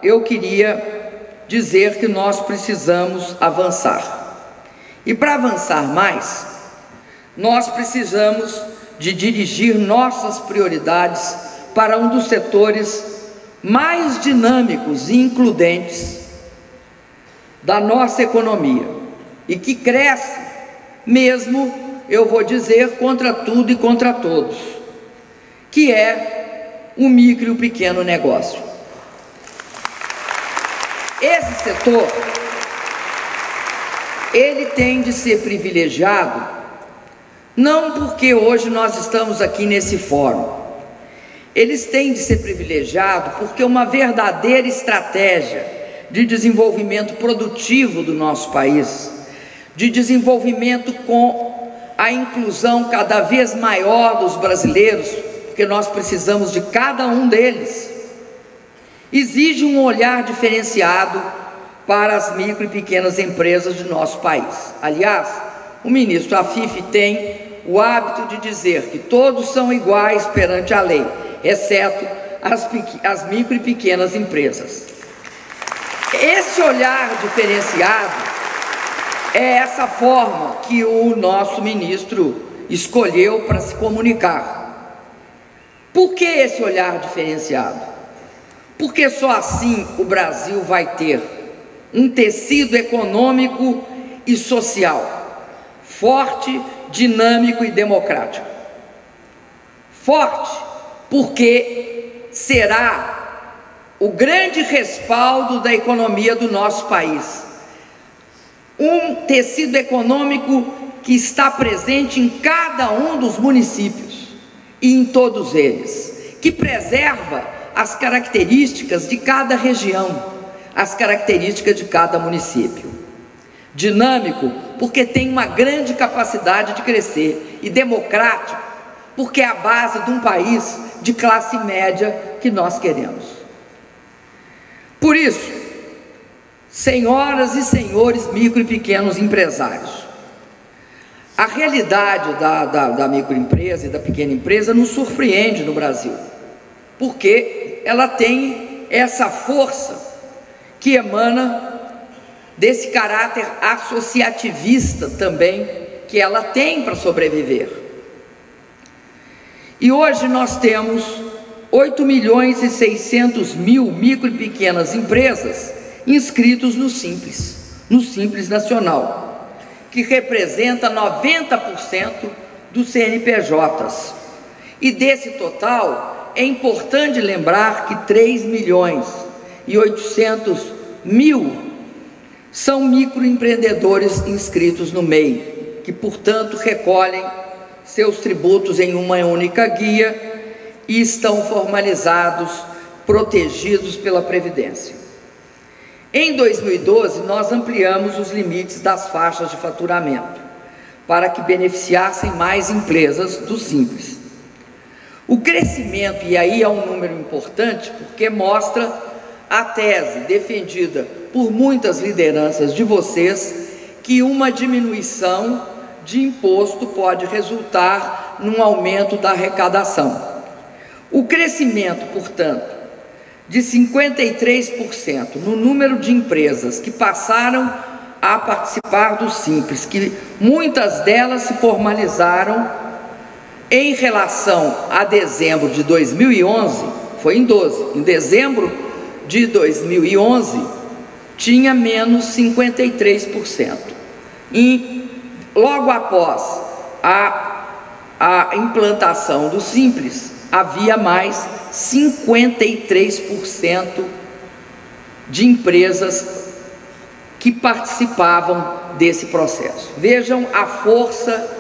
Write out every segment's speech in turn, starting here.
eu queria dizer que nós precisamos avançar. E para avançar mais, nós precisamos de dirigir nossas prioridades para um dos setores mais dinâmicos e includentes da nossa economia e que cresce mesmo, eu vou dizer, contra tudo e contra todos, que é o micro e o pequeno negócio. Esse setor, ele tem de ser privilegiado, não porque hoje nós estamos aqui nesse fórum, eles têm de ser privilegiados porque uma verdadeira estratégia de desenvolvimento produtivo do nosso país, de desenvolvimento com a inclusão cada vez maior dos brasileiros, porque nós precisamos de cada um deles, exige um olhar diferenciado para as micro e pequenas empresas de nosso país. Aliás, o ministro Afif tem o hábito de dizer que todos são iguais perante a lei, exceto as micro e pequenas empresas. Esse olhar diferenciado é essa forma que o nosso ministro escolheu para se comunicar. Por que esse olhar diferenciado? Porque só assim o Brasil vai ter um tecido econômico e social forte, dinâmico e democrático. Forte porque será o grande respaldo da economia do nosso país. Um tecido econômico que está presente em cada um dos municípios e em todos eles, que preserva as características de cada região, as características de cada município. Dinâmico, porque tem uma grande capacidade de crescer, e democrático, porque é a base de um país de classe média que nós queremos. Por isso, senhoras e senhores micro e pequenos empresários, a realidade da microempresa e da pequena empresa nos surpreende no Brasil, porque ela tem essa força que emana desse caráter associativista também que ela tem para sobreviver. E hoje nós temos 8.600.000 micro e pequenas empresas inscritos no Simples Nacional, que representa 90% dos CNPJs. E desse total, é importante lembrar que 3.800.000 são microempreendedores inscritos no MEI, que, portanto, recolhem seus tributos em uma única guia e estão formalizados, protegidos pela Previdência. Em 2012, nós ampliamos os limites das faixas de faturamento, para que beneficiassem mais empresas do Simples. O crescimento, e aí é um número importante, porque mostra a tese defendida por muitas lideranças de vocês, que uma diminuição de imposto pode resultar num aumento da arrecadação. O crescimento, portanto, de 53% no número de empresas que passaram a participar do Simples, que muitas delas se formalizaram em relação a dezembro de 2011, foi em 12, em dezembro de 2011, tinha menos 53%. E logo após a implantação do Simples, havia mais 53% de empresas que participavam desse processo. Vejam a força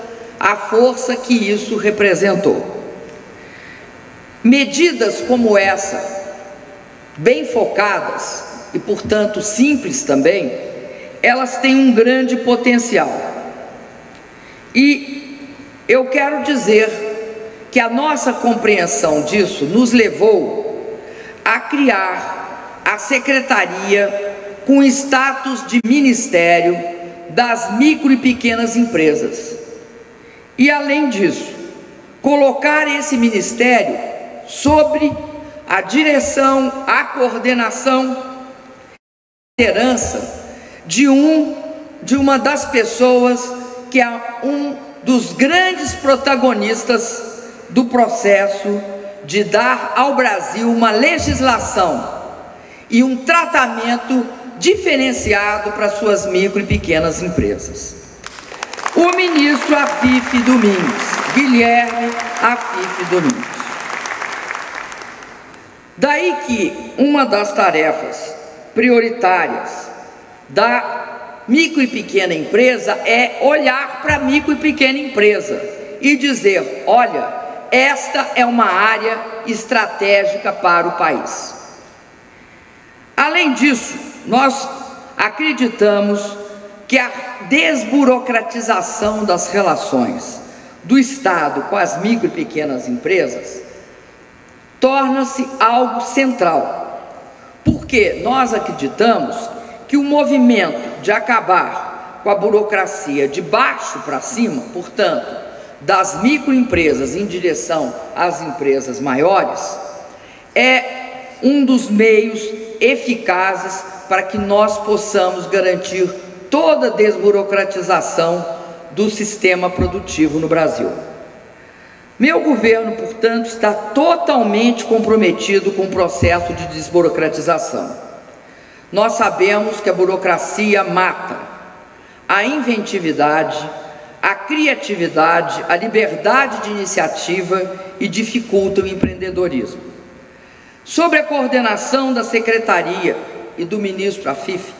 que isso representou. Medidas como essa, bem focadas e, portanto, simples também, elas têm um grande potencial. E eu quero dizer que a nossa compreensão disso nos levou a criar a Secretaria com status de Ministério das Micro e Pequenas Empresas. E, além disso, colocar esse ministério sobre a direção, a coordenação herança de uma das pessoas que é um dos grandes protagonistas do processo de dar ao Brasil uma legislação e um tratamento diferenciado para suas micro e pequenas empresas. O ministro Afife Domingues, Guilherme Afife Domingues. Daí que uma das tarefas prioritárias da micro e pequena empresa é olhar para a micro e pequena empresa e dizer: olha, esta é uma área estratégica para o país. Além disso, nós acreditamos que a desburocratização das relações do Estado com as micro e pequenas empresas torna-se algo central, porque nós acreditamos que o movimento de acabar com a burocracia de baixo para cima, portanto, das microempresas em direção às empresas maiores, é um dos meios eficazes para que nós possamos garantir toda a desburocratização do sistema produtivo no Brasil. Meu governo, portanto, está totalmente comprometido com o processo de desburocratização. Nós sabemos que a burocracia mata a inventividade, a criatividade, a liberdade de iniciativa e dificulta o empreendedorismo. Sob a coordenação da Secretaria e do ministro Afife,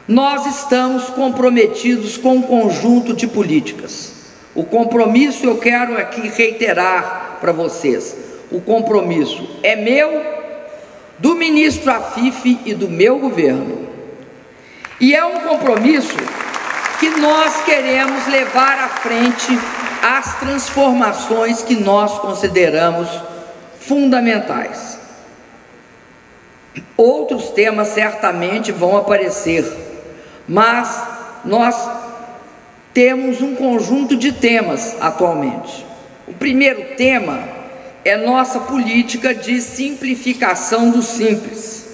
nós estamos comprometidos com um conjunto de políticas. O compromisso, eu quero aqui reiterar para vocês, o compromisso é meu, do ministro Afife e do meu governo. E é um compromisso que nós queremos levar à frente as transformações que nós consideramos fundamentais. Outros temas certamente vão aparecer, mas nós temos um conjunto de temas atualmente. O primeiro tema é nossa política de simplificação do simples,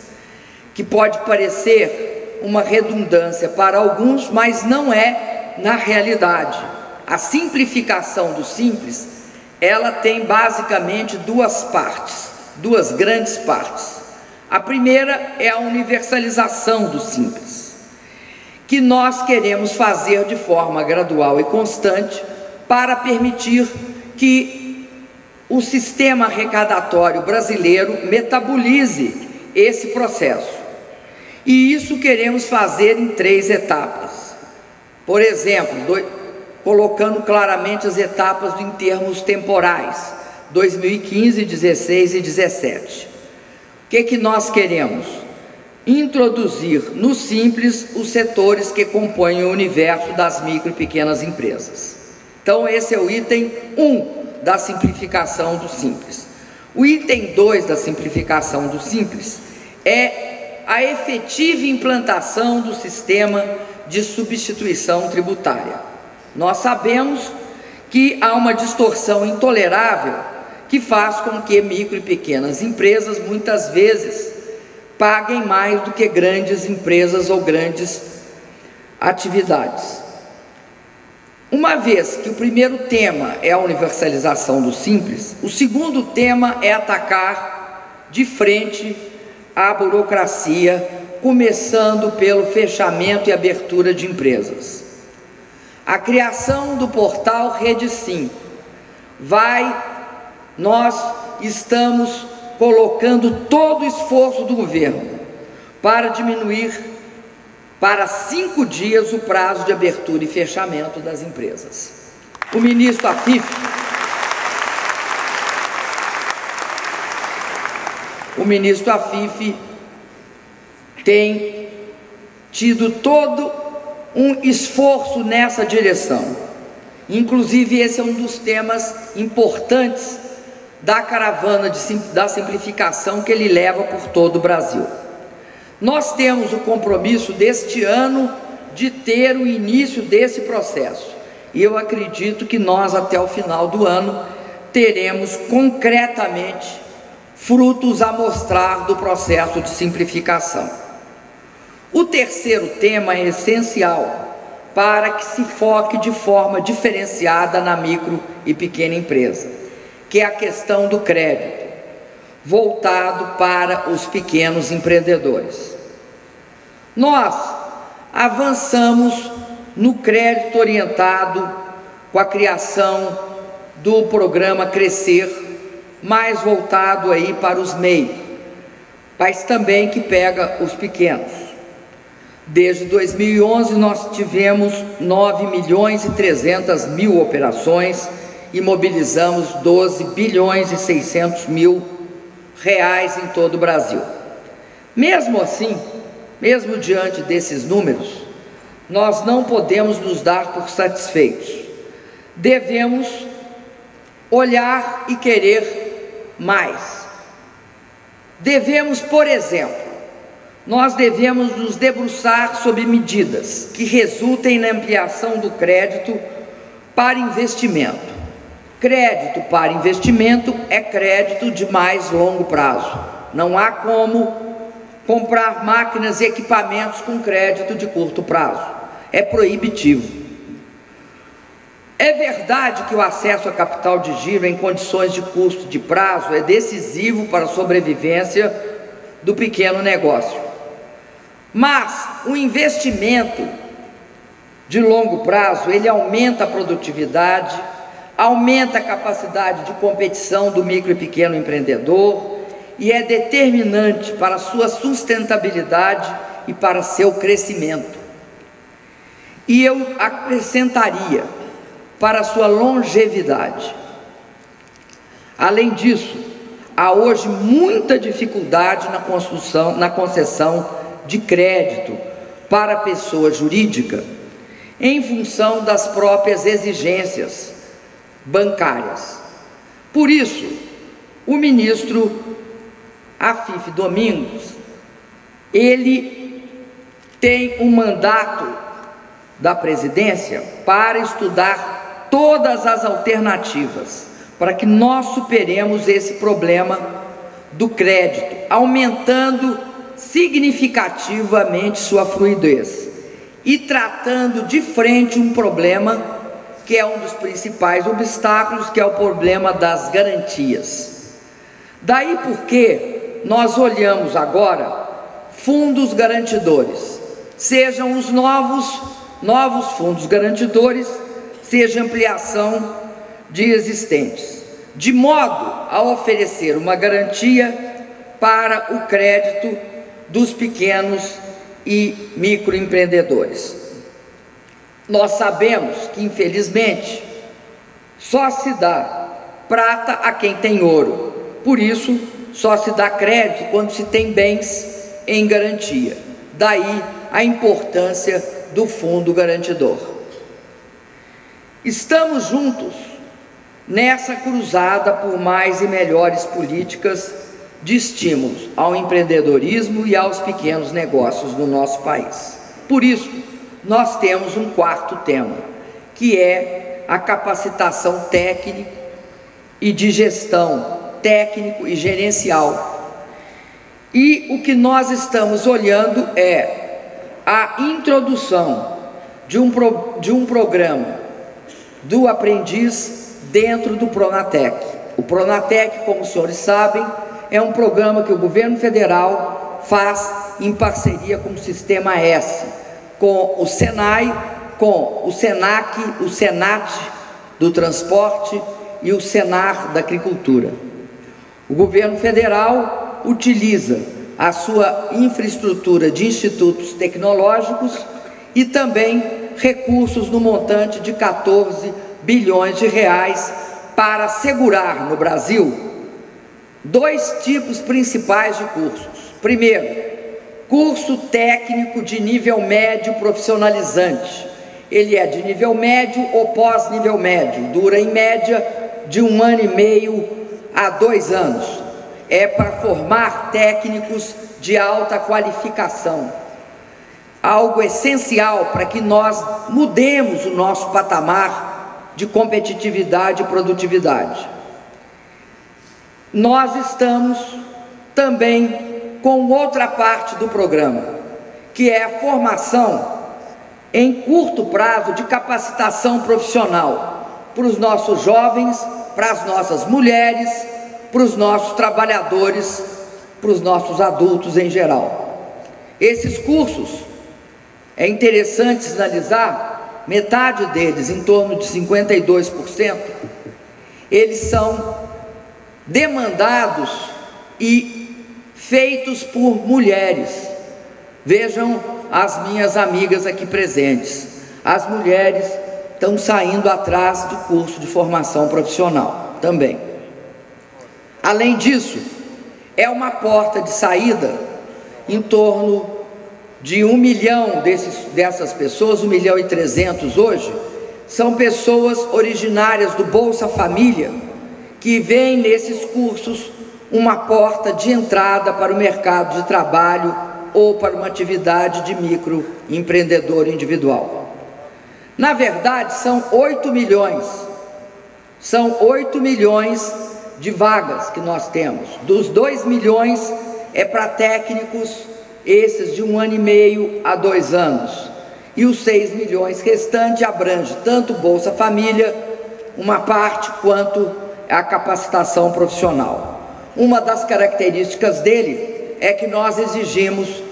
que pode parecer uma redundância para alguns, mas não é na realidade. A simplificação do simples, ela tem basicamente duas partes, duas grandes partes. A primeira é a universalização do simples, que nós queremos fazer de forma gradual e constante para permitir que o sistema arrecadatório brasileiro metabolize esse processo. E isso queremos fazer em 3 etapas. Por exemplo, colocando claramente as etapas em termos temporais, 2015, 16 e 17. O que nós queremos? Introduzir no Simples os setores que compõem o universo das micro e pequenas empresas. Então esse é o item 1 da simplificação do Simples. O item 2 da simplificação do Simples é a efetiva implantação do sistema de substituição tributária. Nós sabemos que há uma distorção intolerável que faz com que micro e pequenas empresas muitas vezes paguem mais do que grandes empresas ou grandes atividades. Uma vez que o primeiro tema é a universalização do simples, o segundo tema é atacar de frente a burocracia, começando pelo fechamento e abertura de empresas. A criação do portal Rede Sim nós estamos colocando todo o esforço do governo para diminuir para 5 dias o prazo de abertura e fechamento das empresas. O ministro Afife tem tido todo um esforço nessa direção. Inclusive, esse é um dos temas importantes da caravana da simplificação que ele leva por todo o Brasil. Nós temos o compromisso deste ano de ter o início desse processo. E eu acredito que nós, até o final do ano, teremos concretamente frutos a mostrar do processo de simplificação. O terceiro tema é essencial para que se foque de forma diferenciada na micro e pequena empresa, que é a questão do crédito, voltado para os pequenos empreendedores. Nós avançamos no crédito orientado com a criação do programa Crescer, mais voltado aí para os MEI, mas também que pega os pequenos. Desde 2011 nós tivemos 9.300.000 operações e mobilizamos 12.600.000 reais em todo o Brasil. Mesmo assim, mesmo diante desses números, nós não podemos nos dar por satisfeitos. Devemos olhar e querer mais. Devemos, por exemplo, nós devemos nos debruçar sobre medidas que resultem na ampliação do crédito para investimento. Crédito para investimento é crédito de mais longo prazo. Não há como comprar máquinas e equipamentos com crédito de curto prazo. É proibitivo. É verdade que o acesso a capital de giro em condições de custo de prazo é decisivo para a sobrevivência do pequeno negócio. Mas o investimento de longo prazo, ele aumenta a produtividade, aumenta a capacidade de competição do micro e pequeno empreendedor e é determinante para a sua sustentabilidade e para seu crescimento. E eu acrescentaria, para a sua longevidade. Além disso, há hoje muita dificuldade na concessão de crédito para a pessoa jurídica, em função das próprias exigências bancárias. Por isso, o ministro Afif Domingos, ele tem um mandato da presidência para estudar todas as alternativas para que nós superemos esse problema do crédito, aumentando significativamente sua fluidez e tratando de frente um problema que é um dos principais obstáculos, que é o problema das garantias. Daí porque nós olhamos agora fundos garantidores, sejam os novos fundos garantidores, seja ampliação de existentes, de modo a oferecer uma garantia para o crédito dos pequenos e microempreendedores. Nós sabemos que, infelizmente, só se dá prata a quem tem ouro, por isso, só se dá crédito quando se tem bens em garantia. Daí a importância do fundo garantidor. Estamos juntos nessa cruzada por mais e melhores políticas de estímulos ao empreendedorismo e aos pequenos negócios no nosso país. Por isso, nós temos um quarto tema, que é a capacitação técnica e de gestão, técnico e gerencial. E o que nós estamos olhando é a introdução de um programa do aprendiz dentro do Pronatec. O Pronatec, como os senhores sabem, é um programa que o governo federal faz em parceria com o Sistema S, com o Senai, com o Senac, o Senat do transporte e o Senar da agricultura. O governo federal utiliza a sua infraestrutura de institutos tecnológicos e também recursos no montante de 14 bilhões de reais para assegurar no Brasil dois tipos principais de cursos. Primeiro, curso técnico de nível médio profissionalizante. Ele é de nível médio ou pós-nível médio, dura em média de 1 ano e meio a 2 anos. É para formar técnicos de alta qualificação. Algo essencial para que nós mudemos o nosso patamar de competitividade e produtividade. Nós estamos também com outra parte do programa, que que é a formação em curto prazo de capacitação profissional para os nossos jovens, para as nossas mulheres, para os nossos trabalhadores, para os nossos adultos em geral. Esses cursos, é interessante sinalizar, metade deles, em torno de 52%, eles são demandados e feitos por mulheres. Vejam as minhas amigas aqui presentes, as mulheres estão saindo atrás do curso de formação profissional também. Além disso, é uma porta de saída em torno de 1 milhão dessas pessoas, 1.300.000 hoje, são pessoas originárias do Bolsa Família, que veem nesses cursos uma porta de entrada para o mercado de trabalho ou para uma atividade de microempreendedor individual. Na verdade, são 8 milhões de vagas que nós temos. Dos 2 milhões é para técnicos, esses de 1 ano e meio a 2 anos, e os 6 milhões restantes abrange tanto Bolsa Família, uma parte, quanto a capacitação profissional. Uma das características dele é que nós exigimos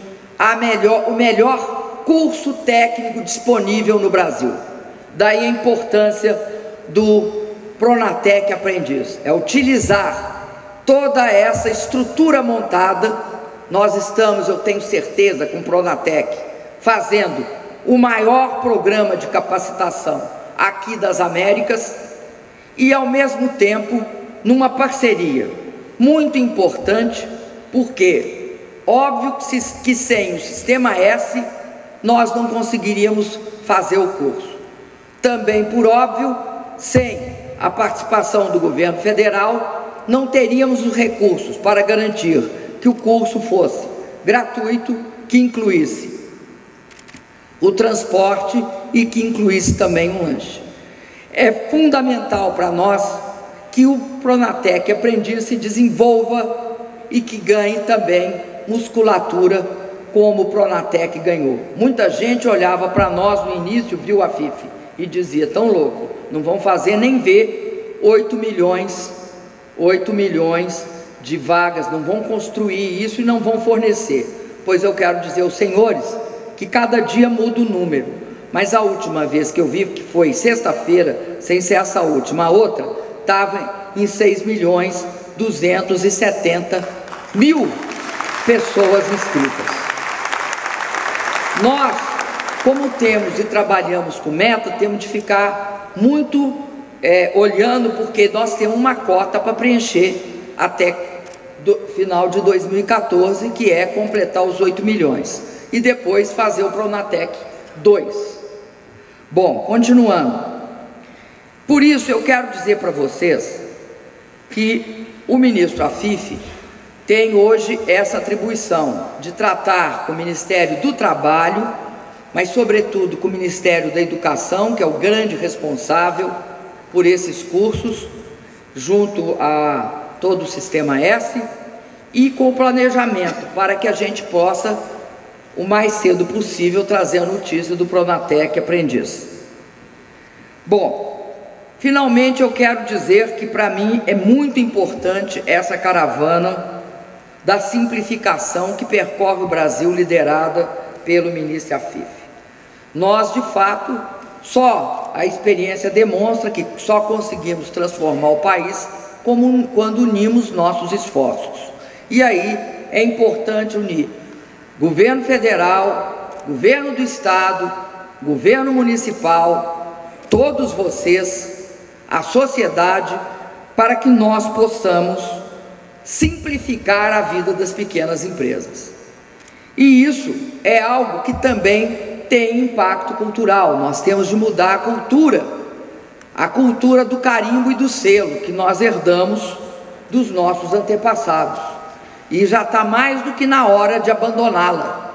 o melhor curso técnico disponível no Brasil. Daí a importância do Pronatec Aprendiz, é utilizar toda essa estrutura montada. Nós estamos, eu tenho certeza, com o Pronatec, fazendo o maior programa de capacitação aqui das Américas e, ao mesmo tempo, numa parceria muito importante, porque óbvio que sem o Sistema S nós não conseguiríamos fazer o curso. Também, por óbvio, sem a participação do governo federal, não teríamos os recursos para garantir que o curso fosse gratuito, que incluísse o transporte e que incluísse também um lanche. É fundamental para nós que o Pronatec Aprendiz se desenvolva e que ganhe também musculatura, como o Pronatec ganhou. Muita gente olhava para nós no início, viu a FIF, e dizia: tão louco, não vão fazer nem ver 8 milhões de vagas, não vão construir isso e não vão fornecer. Pois eu quero dizer aos senhores que cada dia muda o número, mas a última vez que eu vi, que foi sexta-feira, sem ser essa última, a outra, estava em 6.270.000 pessoas inscritas. Nós, como temos e trabalhamos com meta, temos de ficar muito olhando, porque nós temos uma cota para preencher até final de 2014, que é completar os 8 milhões, e depois fazer o Pronatec 2. Bom, continuando. Por isso eu quero dizer para vocês que o ministro Afife tem hoje essa atribuição de tratar com o Ministério do Trabalho, mas sobretudo com o Ministério da Educação, que é o grande responsável por esses cursos, junto a todo o Sistema S, e com o planejamento, para que a gente possa, o mais cedo possível, trazer a notícia do Pronatec Aprendiz. Bom, finalmente eu quero dizer que para mim é muito importante essa caravana da simplificação que percorre o Brasil, liderada pelo ministro Afife. Nós, de fato, só a experiência demonstra que só conseguimos transformar o país quando unimos nossos esforços. E aí é importante unir governo federal, governo do estado, governo municipal, todos vocês, a sociedade, para que nós possamos simplificar a vida das pequenas empresas. E isso é algo que também tem impacto cultural. Nós temos de mudar a cultura do carimbo e do selo que nós herdamos dos nossos antepassados, e já está mais do que na hora de abandoná-la.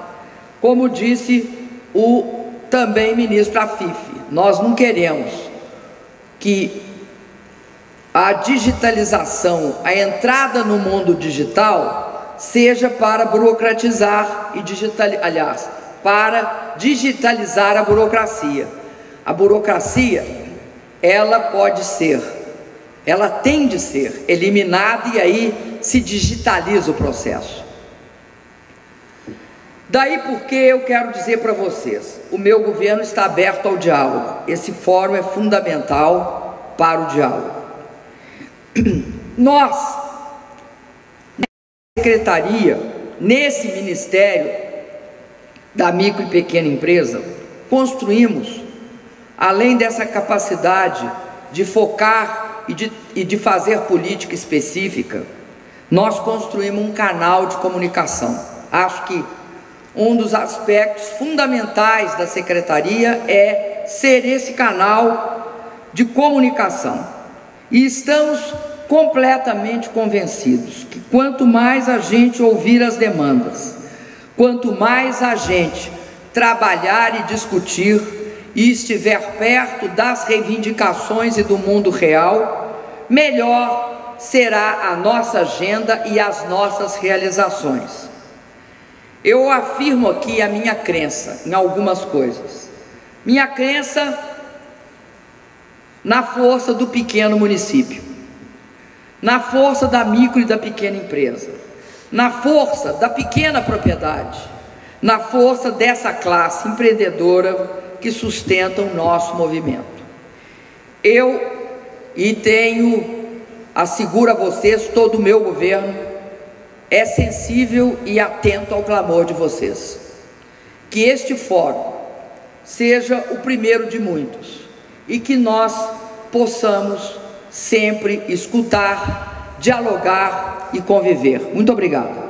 Como disse o também ministro Afife, nós não queremos que a digitalização, a entrada no mundo digital, seja para burocratizar e digitalizar, aliás, para digitalizar a burocracia. A burocracia, ela tem de ser eliminada, e aí se digitaliza o processo. Daí porque eu quero dizer para vocês, o meu governo está aberto ao diálogo. Esse fórum é fundamental para o diálogo. Nós, nessa secretaria, nesse Ministério da Micro e Pequena Empresa, construímos, além dessa capacidade de focar e de fazer política específica, nós construímos um canal de comunicação. Acho que um dos aspectos fundamentais da secretaria é ser esse canal de comunicação. E estamos completamente convencidos que quanto mais a gente ouvir as demandas, quanto mais a gente trabalhar e discutir e estiver perto das reivindicações e do mundo real, melhor será a nossa agenda e as nossas realizações. Eu afirmo aqui a minha crença em algumas coisas. Minha crença na força do pequeno município, na força da micro e da pequena empresa, na força da pequena propriedade, na força dessa classe empreendedora que sustenta o nosso movimento. Asseguro a vocês, todo o meu governo é sensível e atento ao clamor de vocês. Que este fórum seja o primeiro de muitos e que nós possamos sempre escutar, dialogar e conviver. Muito obrigado.